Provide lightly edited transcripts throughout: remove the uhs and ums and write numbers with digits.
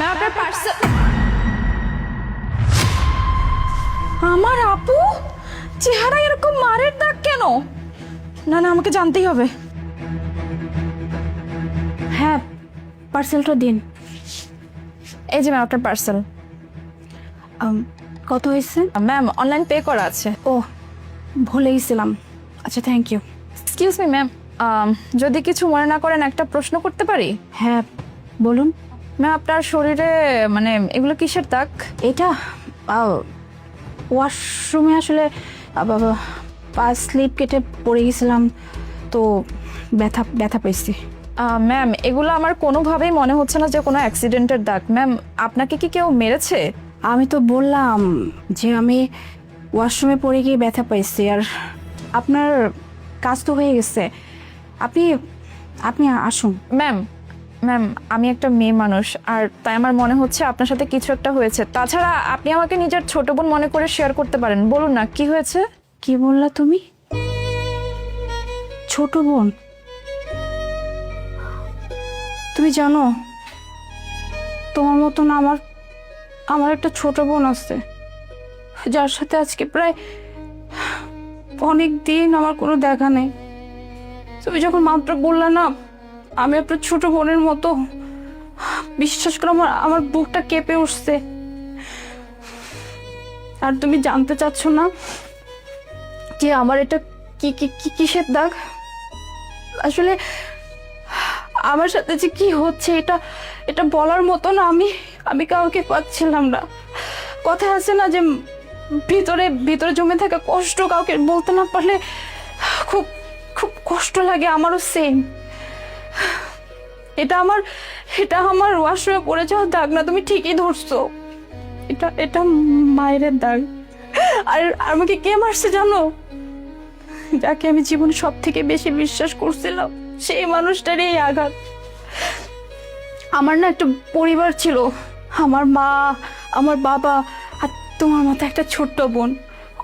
আপনার পার্সেল। আমার আপু চেহারা এরকম মারের দাগ কেন? না না, আমাকে জানতেই হবে। হ্যাঁ, পার্সেলটা দিন। এই যে ম্যাম আপনার পার্সেল। কত হয়েছে? ম্যাম অনলাইন পে করা আছে। ও, ভুলে গেছিলাম। আচ্ছা, thank you. Excuse me ma'am, যদি কিছু মনে না করেন একটা প্রশ্ন করতে পারি? হ্যাঁ, বলুন। ম্যাম আপনার শরীরে মানে এগুলো কিসের দাগ? এটা ওয়াশরুমে আসলে পা স্লিপ কেটে পড়ে গেছিলাম, তো ব্যথা ব্যথা পেয়েছি। ম্যাম এগুলো আমার কোনোভাবেই মনে হচ্ছে না যে কোনো অ্যাক্সিডেন্টের দাগ। ম্যাম আপনাকে কি কেউ মেরেছে? আমি তো বললাম যে আমি ওয়াশরুমে পড়ে গিয়ে ব্যথা পাইছি, আর আপনার কাজ তো হয়ে গেছে। আপনি আপনি আসুন। ম্যাম ম্যাম আমি একটা মেয়ে মানুষ, আর তাই আমার মনে হচ্ছে আপনার সাথে কিছু একটা হয়েছে। তাছাড়া আপনি আমাকে নিজের ছোট বোন মনে করে শেয়ার করতে পারেন। বলুন না কি হয়েছে? কি বললা তুমি? ছোট বোন? তুমি জানো তোমার মতন আমার আমার একটা ছোট বোন আছে, যার সাথে আজকে প্রায় অনেক দিন আমার কোনো দেখা নেই। তুমি যখন মাত্র বললা না আমি আপনার ছোট বোনের মতো, বিশ্বাস করো আমার আমার বুকটা কেঁপে উঠছে। আর তুমি জানতে চাচ্ছ না যে আমার এটা কি কি কি- কিসের দাগ? আসলে আমার সাথে যে কি হচ্ছে এটা এটা বলার মতো না। আমি আমি কাউকে পাচ্ছিলাম না। কথায় আছে না যে ভিতরে ভিতরে জমে থাকা কষ্ট কাউকে বলতে না পারলে খুব খুব কষ্ট লাগে। আমারও সেম। এটা আমার ওয়াশরুমে পড়ে যাওয়ার দাগ না, তুমি ঠিকই ধরছো। এটা এটা মায়ের দাগ। আর আমাকে কে মারছে জানো? যাকে আমি জীবনে সব থেকে বেশি বিশ্বাস করছিলাম, সেই মানুষটারই এই আঘাত। আমার না একটা পরিবার ছিল, আমার মা, আমার বাবা, আর তোমার মতো একটা ছোট্ট বোন।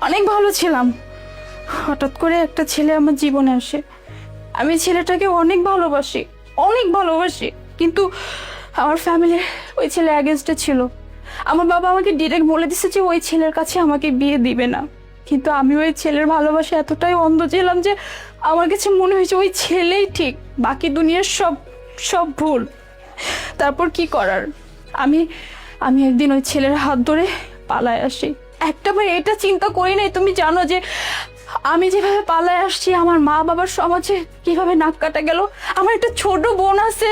অনেক ভালো ছিলাম। হঠাৎ করে একটা ছেলে আমার জীবনে আসে। আমি ছেলেটাকে অনেক ভালোবাসি, অনেক ভালোবাসি, কিন্তু আমার ফ্যামিলির ওই ছেলে অ্যাগেন্স্টে ছিল। আমার বাবা আমাকে ডিরেক্ট বলে দিছে যে ওই ছেলের কাছে আমাকে বিয়ে দিবে না। কিন্তু আমি ওই ছেলের ভালোবাসা এতটাই অন্ধ ছিলাম যে আমার কাছে মনে হয়েছে ওই ছেলেই ঠিক, বাকি দুনিয়ার সব সব ভুল। তারপর কি করার, আমি আমি একদিন ওই ছেলের হাত ধরে পালায় আসি। একটাবার এটা চিন্তা করি নাই, তুমি জানো যে আমি যেভাবে পালায় আসছি আমার মা বাবার সমাজে কিভাবে নাক কাটা গেল। আমার একটা ছোট বোন আছে,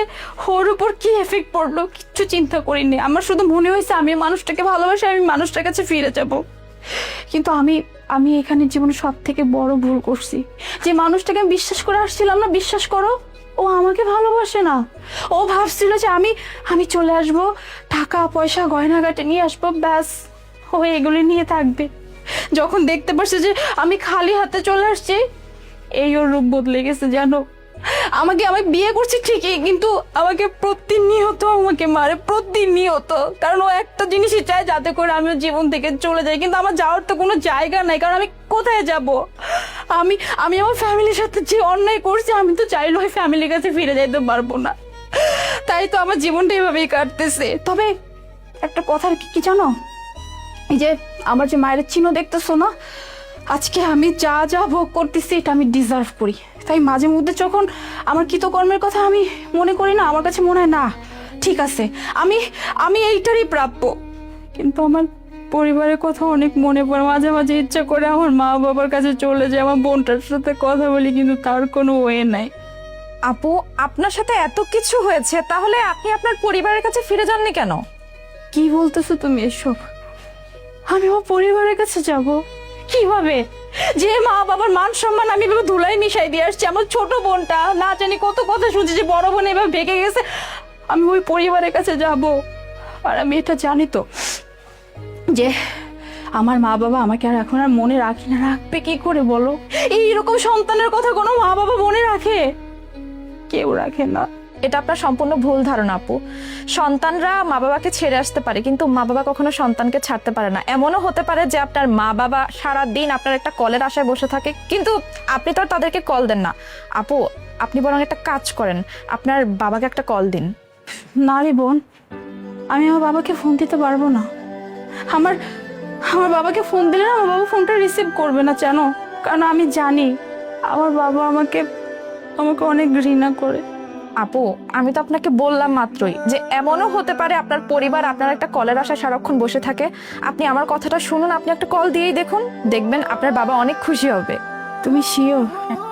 ওর উপর কি এফেক্ট পড়লো কিচ্ছু চিন্তা করিনি। আমার শুধু মনে হয়েছে আমি মানুষটাকে ভালোবাসি, আমি মানুষটার কাছে ফিরে যাব। কিন্তু আমি আমি এখানে জীবনে সব থেকে বড় ভুল করছি। যে মানুষটাকে আমি বিশ্বাস করে আসছিলাম না, বিশ্বাস করো ও আমাকে ভালোবাসে না। ও ভাবছিল যে আমি আমি চলে আসব, টাকা পয়সা গয়নাগাটি নিয়ে আসবো, ব্যাস ও এগুলি নিয়ে থাকবে। যখন দেখতে পারছে যে আমি খালি হাতে চলে আসছি, এই ওর রূপ বদলে গেছে জানো। আমাকে বিয়ে করছে ঠিকই, কিন্তু আমাকে প্রতিনিয়ত আমাকে মারে, প্রতিনিয়ত। কারণ ও একটা জিনিসই চায়, যাতে করে আমি ওর জীবন থেকে চলে যাই। কিন্তু আমার যাওয়ার তো কোনো জায়গা নাই, কারণ আমি কোথায় যাব? আমি আমি আমার ফ্যামিলির সাথে যে অন্যায় করছি, আমি তো চাইলে ওই ফ্যামিলির কাছে ফিরে যাইতে পারবো না। তাই তো আমার জীবনটা এভাবেই কাটতেছে। তবে একটা কথা কি জানো, এই যে আমার যে মায়ের চিহ্ন দেখতেছো না, আজকে আমি যা যা ভোগ করতেছি এটা আমি ডিজার্ভ করি। তাই মাঝে মধ্যে যখন আমার কৃতকর্মের কথা আমি মনে করি না, আমার কাছে মনে হয় না ঠিক আছে, আমি আমি এইটারই প্রাপ্য। কিন্তু আমার পরিবারের কথা অনেক মনে পড়ে, মাঝে মাঝে ইচ্ছা করে আমার মা বাবার কাছে চলে যায়, আমার বোনটার সাথে কথা বলি, কিন্তু তার কোনো ওয়ে নাই। আপু আপনার সাথে এত কিছু হয়েছে, তাহলে আপনি আপনার পরিবারের কাছে ফিরে যাননি কেন? কি বলতেছো তুমি এসব? আমি আমার পরিবারের কাছে যাব কিভাবে? যে মা বাবার মান সম্মান আমি এভাবে ধুলাই মিশাই দিয়ে আসছি। আমার ছোট বোনটা না জানি কত কথা শুনছি যে বড় বোন এভাবে ভেঙে গেছে, আমি ওই পরিবারের কাছে যাব। আর আমি এটা জানি তো যে আমার মা বাবা আমাকে আর এখন আর মনে রাখি না, রাখবে কি করে বলো? এইরকম সন্তানের কথা কোনো মা বাবা মনে রাখে? কেউ রাখে না। এটা আপনার সম্পূর্ণ ভুল ধারণা আপু। সন্তানরা মা বাবাকে ছেড়ে আসতে পারে, কিন্তু মা বাবা কখনো সন্তানকে ছাড়তে পারে না। এমনও হতে পারে যে আপনার মা বাবা সারা দিন আপনার একটা কলের আশায় বসে থাকে, কিন্তু আপনি তো আর তাদেরকে কল দেন না। আপু আপনি বরং একটা কাজ করেন, আপনার বাবাকে একটা কল দিন। না রে বোন, আমি আমার বাবাকে ফোন দিতে পারবো না। আমার আমার বাবাকে ফোন দিলে না আমার বাবা ফোনটা রিসিভ করবে না, জানো? কারণ আমি জানি আমার বাবা আমাকে আমাকে অনেক ঘৃণা করে। আপু, আমি তো আপনাকে বললাম মাত্রই যে এমনও হতে পারে আপনার পরিবার আপনার একটা কলের আশায় সারাক্ষণ বসে থাকে। আপনি আমার কথাটা শুনুন, আপনি একটা কল দিয়েই দেখুন, দেখবেন আপনার বাবা অনেক খুশি হবে। তুমি শিওর?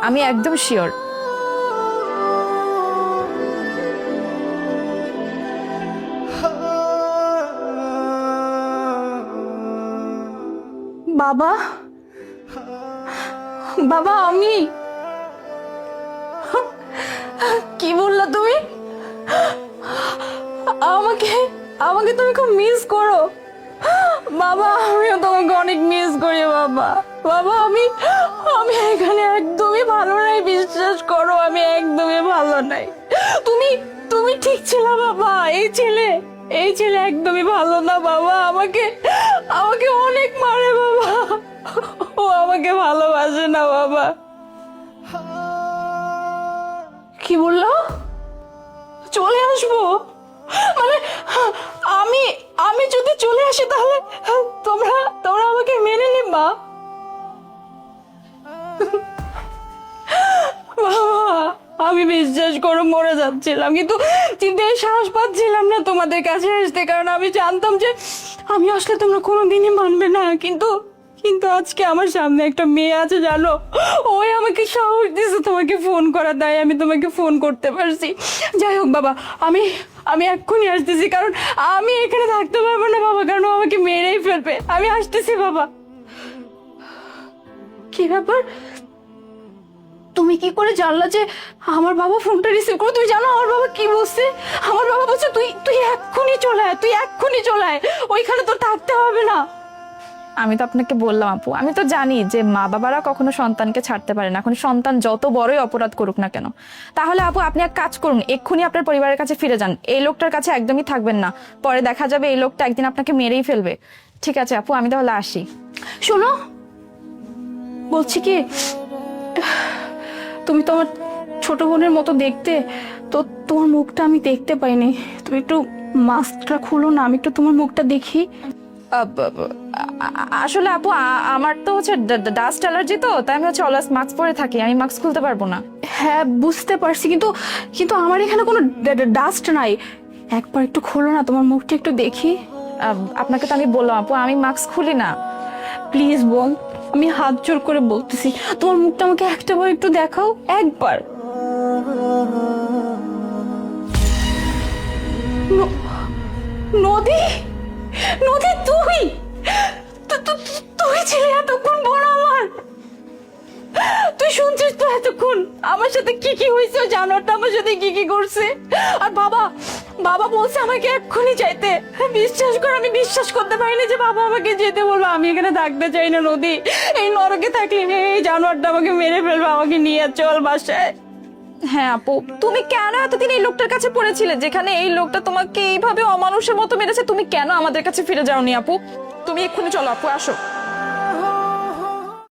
আমি একদম শিওর। বাবা, বাবা, আমি কি বললা তুমি? আমাকে আমাকে তুমি খুব মিস করো? বাবা, আমিও তোমাকে অনেক মিস করি বাবা। বাবা, আমি আমি এখানে একদমই ভালো নাই, বিশ্বাস করো আমি একদমই ভালো নাই। তুমি তুমি ঠিক ছিল বাবা। এই ছেলে একদমই ভালো না বাবা। আমাকে আমাকে অনেক মারে বাবা। ও আমাকে ভালোবাসে না বাবা। কি বললো? চলে আসবো মানে আমি আমি যদি চলে আসি তাহলে তোমরা তোমরা আমাকে মেনে নিবা? বাবা, আমি বিশ্বাস করো মরে যাচ্ছিলাম, কিন্তু এই সাহস পাচ্ছিলাম না তোমাদের কাছে আসতে, কারণ আমি জানতাম যে আমি আসলে তোমরা কোনোদিনই মানবে না। কিন্তু কিন্তু আজকে আমার সামনে একটা মেয়ে আছে, জানো, ওই আমাকে সাহস দিয়েছে তোমাকে ফোন করা, তাই আমি তোমাকে ফোন করতে পারছি। যাই হোক বাবা, আমি আমি এক্ষুনি আসতেছি, কারণ আমি এখানে থাকতে পারবো না বাবা, কারণ ও আমাকে মেরেই ফেলবে। আমি আসতেছি বাবা। কি ব্যাপার, তুমি কি করে জানলা যে আমার বাবা ফোনটা রিসিভ করো? তুমি জানো আমার বাবা কি বলছে? আমার বাবা বলছে তুই তুই এক্ষুনি চলে আয়, তুই এক্ষুনি চলে আয়, ওইখানে তোর থাকতে হবে না। আমি তো আপনাকে বললাম আপু, আমি তো জানি যে মা বাবারা কখনো সন্তানকে ছাড়তে পারে না, এখন সন্তান যত বড়ই অপরাধ করুক না কেন। তাহলে আপু আপনি এক কাজ করুন, এক্ষুনি আপনার পরিবারের কাছে ফিরে যান, এই লোকটার কাছে একদমই থাকবেন না, পরে দেখা যাবে এই লোকটা একদিন আপনাকে মেরেই ফেলবে। ঠিক আছে আপু, আমি তাহলে আসি। শোনো, বলছি কি, তুমি তো আমার ছোট বোনের মতো দেখতে, তো তোমার মুখটা আমি দেখতে পাইনি। তুমি একটু মাস্কটা খুলো না, আমি একটু তোমার মুখটা দেখি। আসলে আপু আমার তো হচ্ছে ডাস্ট অ্যালার্জি, তো তাই আমি হচ্ছে অলওয়েজ মাস্ক পরে থাকি, আমি মাস্ক খুলতে পারবো না। হ্যাঁ বুঝতে পারছি, কিন্তু কিন্তু আমার এখানে কোনো ডাস্ট নাই। একবার একটু খোলো না, তোমার মুখটা একটু দেখি। আপনাকে তো আমি বললাম আপু, আমি মাস্ক খুলি না। প্লিজ বোন, আমি হাত জোর করে বলতেছি, তোমার মুখটা আমাকে একটাবার একটু দেখাও, একবার। নদী, নদী, তুই তুই ছিলে এতক্ষণ বড় আমার? তুই শুনছিস তো এতক্ষণ আমার সাথে কি কি হয়েছে? জানোটা আমার সাথে কি কি করছে? আর বাবা বাবা বলছে আমাকে এক্ষুনি যাইতে। বিশ্বাস কর, আমি বিশ্বাস করতে পারিনি যে বাবা আমাকে যেতে বলবো। আমি এখানে থাকতে চাই না নদী, এই নরকে থাকলে এই জানোয়ারটা আমাকে মেরে ফেলবে। আমাকে নিয়ে চল বাসায়। হ্যাঁ আপু, তুমি কেন এতদিন এই লোকটার কাছে পড়েছিলে, যেখানে এই লোকটা তোমাকে এইভাবে অমানুষের মতো মেরেছে? তুমি কেন আমাদের কাছে ফিরে যাওনি আপু? তুমি এক্ষুনি চলো আপু, আসো।